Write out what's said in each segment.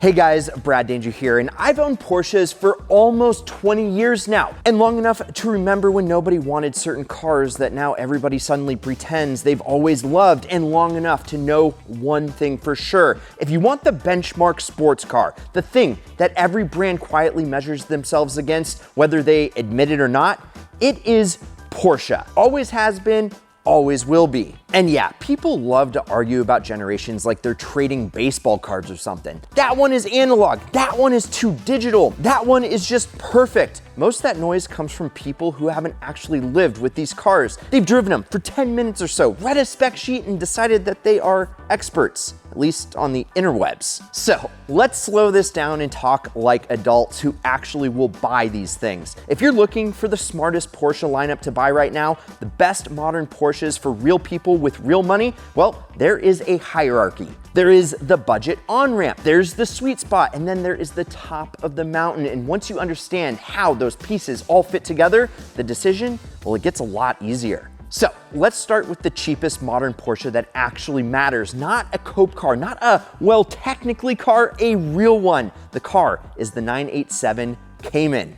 Hey guys, Brad Danger here, and I've owned Porsches for almost 20 years now, and long enough to remember when nobody wanted certain cars that now everybody suddenly pretends they've always loved, and long enough to know one thing for sure. If you want the benchmark sports car, the thing that every brand quietly measures themselves against, whether they admit it or not, it is Porsche. Always has been, always will be. And yeah, people love to argue about generations like they're trading baseball cards or something. That one is analog, that one is too digital, that one is just perfect. Most of that noise comes from people who haven't actually lived with these cars. They've driven them for 10 minutes or so, read a spec sheet, and decided that they are experts, at least on the interwebs. So let's slow this down and talk like adults who actually will buy these things. If you're looking for the smartest Porsche lineup to buy right now, the best modern Porsches for real people with real money, well, there is a hierarchy. There is the budget on-ramp, there's the sweet spot, and then there is the top of the mountain. And once you understand how those pieces all fit together, the decision, well, it gets a lot easier. So let's start with the cheapest modern Porsche that actually matters. Not a cope car, not a, well, technically car, a real one. The car is the 987 Cayman.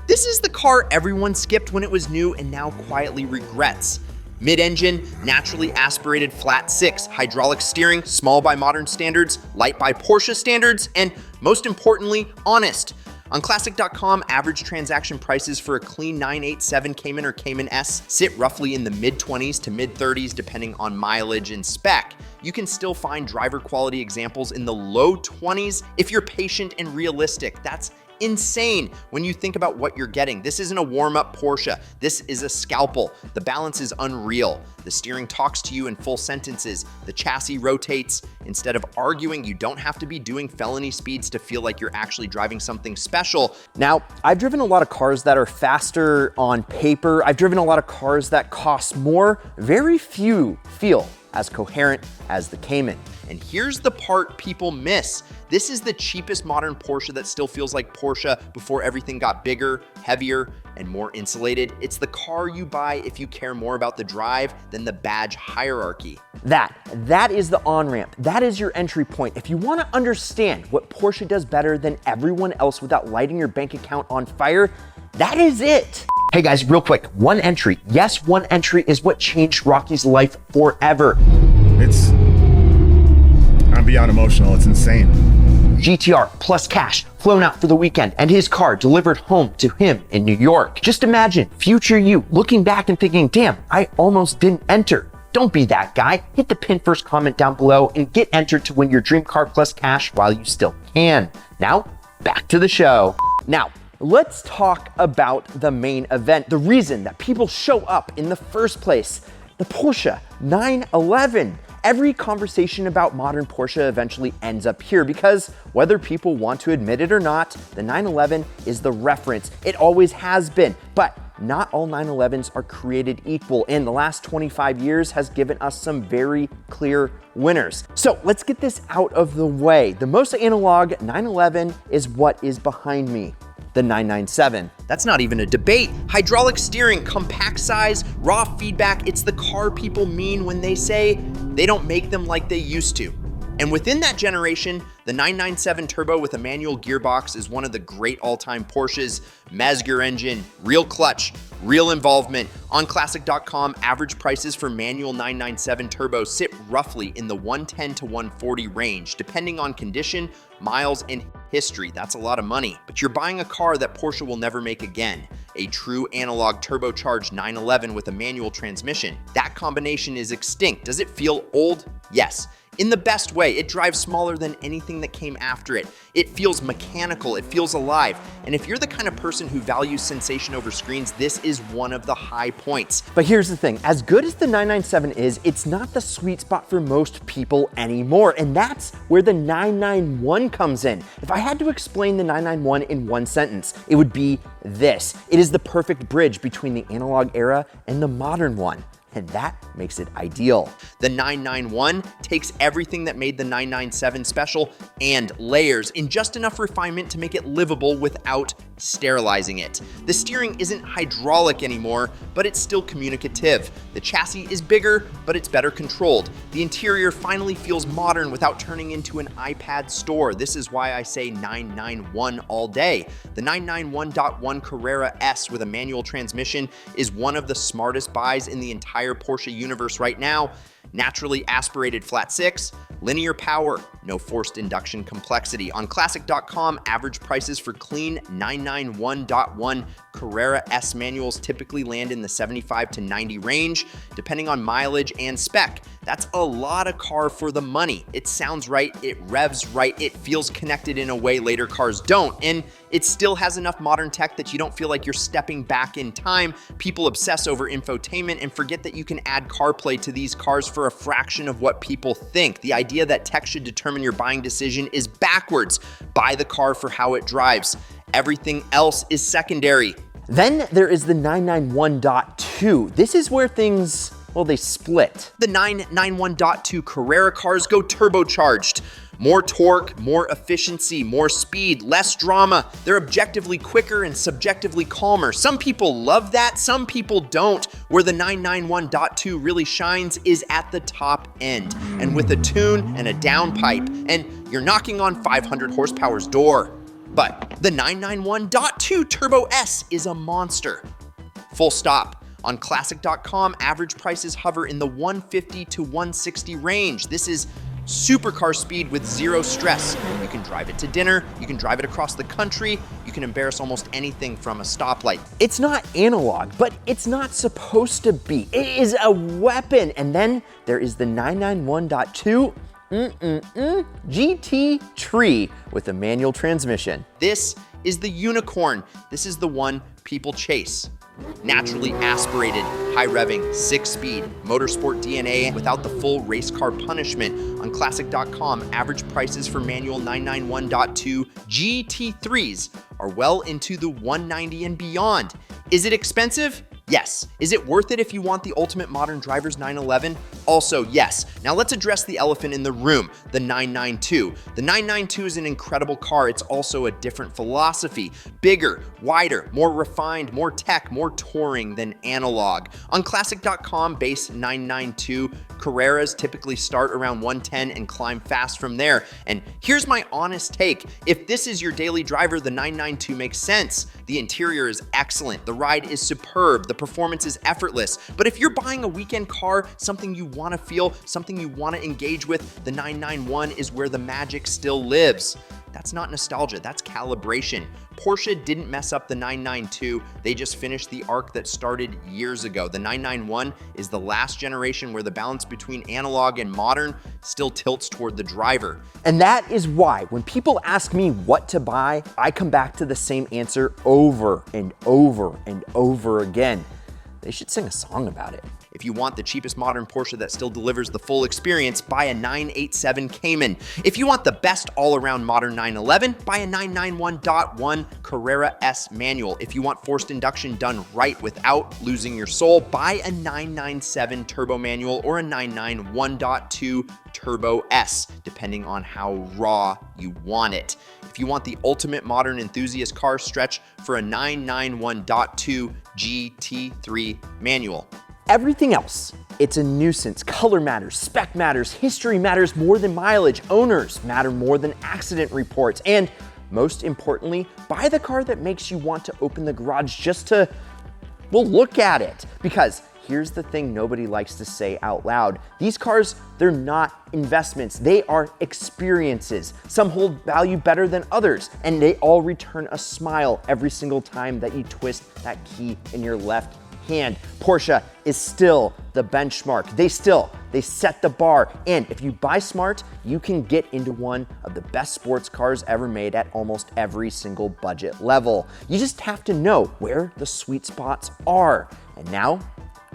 This is the car everyone skipped when it was new and now quietly regrets. Mid-engine, naturally aspirated flat six, hydraulic steering, small by modern standards, light by Porsche standards, and most importantly, honest. On Classic.com, average transaction prices for a clean 987 Cayman or Cayman S sit roughly in the mid-20s to mid-30s depending on mileage and spec. You can still find driver quality examples in the low 20s if you're patient and realistic. That's insane when you think about what you're getting. This isn't a warm-up Porsche. This is a scalpel. The balance is unreal. The steering talks to you in full sentences. The chassis rotates. Instead of arguing, you don't have to be doing felony speeds to feel like you're actually driving something special. Now, I've driven a lot of cars that are faster on paper. I've driven a lot of cars that cost more. Very few feel as coherent as the Cayman. And here's the part people miss. This is the cheapest modern Porsche that still feels like Porsche before everything got bigger, heavier, and more insulated. It's the car you buy if you care more about the drive than the badge hierarchy. That is the on-ramp. That is your entry point. If you want to understand what Porsche does better than everyone else without lighting your bank account on fire, that is it. Hey guys, real quick, one entry. Yes, one entry is what changed Rocky's life forever. I'm beyond emotional, it's insane. GTR plus cash flown out for the weekend and his car delivered home to him in New York. Just imagine future you looking back and thinking, damn, I almost didn't enter. Don't be that guy. Hit the pin first comment down below and get entered to win your dream car plus cash while you still can. Now, back to the show. Now, let's talk about the main event, the reason that people show up in the first place, the Porsche 911. Every conversation about modern Porsche eventually ends up here because whether people want to admit it or not, the 911 is the reference. It always has been, but not all 911s are created equal, and the last 25 years has given us some very clear winners. So let's get this out of the way. The most analog 911 is what is behind me. The 997. That's not even a debate. Hydraulic steering, compact size, raw feedback. It's the car people mean when they say they don't make them like they used to. And within that generation, the 997 Turbo with a manual gearbox is one of the great all-time Porsches. Mesger engine, real clutch, real involvement. On Classic.com, average prices for manual 997 Turbos sit roughly in the 110 to 140 range, depending on condition, miles, and history. That's a lot of money. But you're buying a car that Porsche will never make again. A true analog turbocharged 911 with a manual transmission. That combination is extinct. Does it feel old? Yes. In the best way. It drives smaller than anything that came after it. It feels mechanical, it feels alive. And if you're the kind of person who values sensation over screens, this is one of the high points. But here's the thing, as good as the 997 is, it's not the sweet spot for most people anymore. And that's where the 991 comes in. If I had to explain the 991 in one sentence, it would be this. It is the perfect bridge between the analog era and the modern one. And that makes it ideal. The 991 takes everything that made the 997 special and layers in just enough refinement to make it livable without sterilizing it. The steering isn't hydraulic anymore, but it's still communicative. The chassis is bigger, but it's better controlled. The interior finally feels modern without turning into an iPad store. This is why I say 991 all day. The 991.1 Carrera S with a manual transmission is one of the smartest buys in the entire Porsche universe right now. Naturally aspirated flat six, linear power, no forced induction complexity. On Classic.com, average prices for clean 991.1 Carrera S manuals typically land in the 75 to 90 range, depending on mileage and spec. That's a lot of car for the money. It sounds right, it revs right, it feels connected in a way later cars don't, and it still has enough modern tech that you don't feel like you're stepping back in time. People obsess over infotainment and forget that you can add CarPlay to these cars for a fraction of what people think. The idea that tech should determine your buying decision is backwards. Buy the car for how it drives. Everything else is secondary. Then there is the 991.2. This is where things, well, they split. The 991.2 Carrera cars go turbocharged. More torque, more efficiency, more speed, less drama. They're objectively quicker and subjectively calmer. Some people love that, some people don't. Where the 991.2 really shines is at the top end, and with a tune and a downpipe, and you're knocking on 500 horsepower's door. But the 991.2 Turbo S is a monster. Full stop. On Classic.com, average prices hover in the 150 to 160 range. This is supercar speed with zero stress. You can drive it to dinner, you can drive it across the country, you can embarrass almost anything from a stoplight. It's not analog, but it's not supposed to be. It is a weapon. And then there is the 991.2 GT tree with a manual transmission. This is the unicorn. This is the one people chase. Naturally aspirated, high-revving, 6-speed, motorsport DNA without the full race car punishment. On Classic.com, average prices for manual 991.2 GT3s are well into the 190 and beyond. Is it expensive? Yes. Is it worth it if you want the ultimate modern driver's 911? Also, yes. Now let's address the elephant in the room, the 992. The 992 is an incredible car. It's also a different philosophy. Bigger, wider, more refined, more tech, more touring than analog. On Classic.com, base 992 Carreras typically start around 110 and climb fast from there. And here's my honest take. If this is your daily driver, the 992 makes sense. The interior is excellent. The ride is superb. The performance is effortless. But if you're buying a weekend car, something you want to feel, something you want to engage with, the 991 is where the magic still lives. That's not nostalgia, that's calibration. Porsche didn't mess up the 992, they just finished the arc that started years ago. The 991 is the last generation where the balance between analog and modern still tilts toward the driver. And that is why when people ask me what to buy, I come back to the same answer over and over and over again. They should sing a song about it. If you want the cheapest modern Porsche that still delivers the full experience, buy a 987 Cayman. If you want the best all-around modern 911, buy a 991.1 Carrera S manual. If you want forced induction done right without losing your soul, buy a 997 turbo manual or a 991.2 Turbo S, depending on how raw you want it. If you want the ultimate modern enthusiast car, stretch for a 991.2 GT3 manual. Everything else, it's a nuisance. Color matters, spec matters, history matters more than mileage, owners matter more than accident reports, and most importantly, buy the car that makes you want to open the garage just to, well, look at it. Because here's the thing nobody likes to say out loud. These cars, they're not investments, they are experiences. Some hold value better than others, and they all return a smile every single time that you twist that key in your left hand. Porsche is still the benchmark. They set the bar. And if you buy smart, you can get into one of the best sports cars ever made at almost every single budget level. You just have to know where the sweet spots are. And now,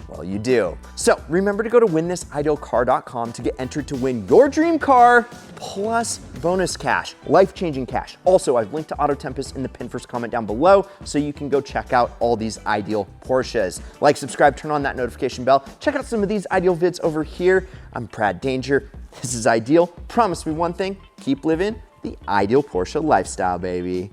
well, you do. So remember to go to winthisidealcar.com to get entered to win your dream car plus bonus cash, life-changing cash. Also, I've linked to Auto Tempest in the pinned first comment down below so you can go check out all these ideal Porsches. Like, subscribe, turn on that notification bell. Check out some of these ideal vids over here. I'm Brad Danger. This is Ideal. Promise me one thing, keep living the ideal Porsche lifestyle, baby.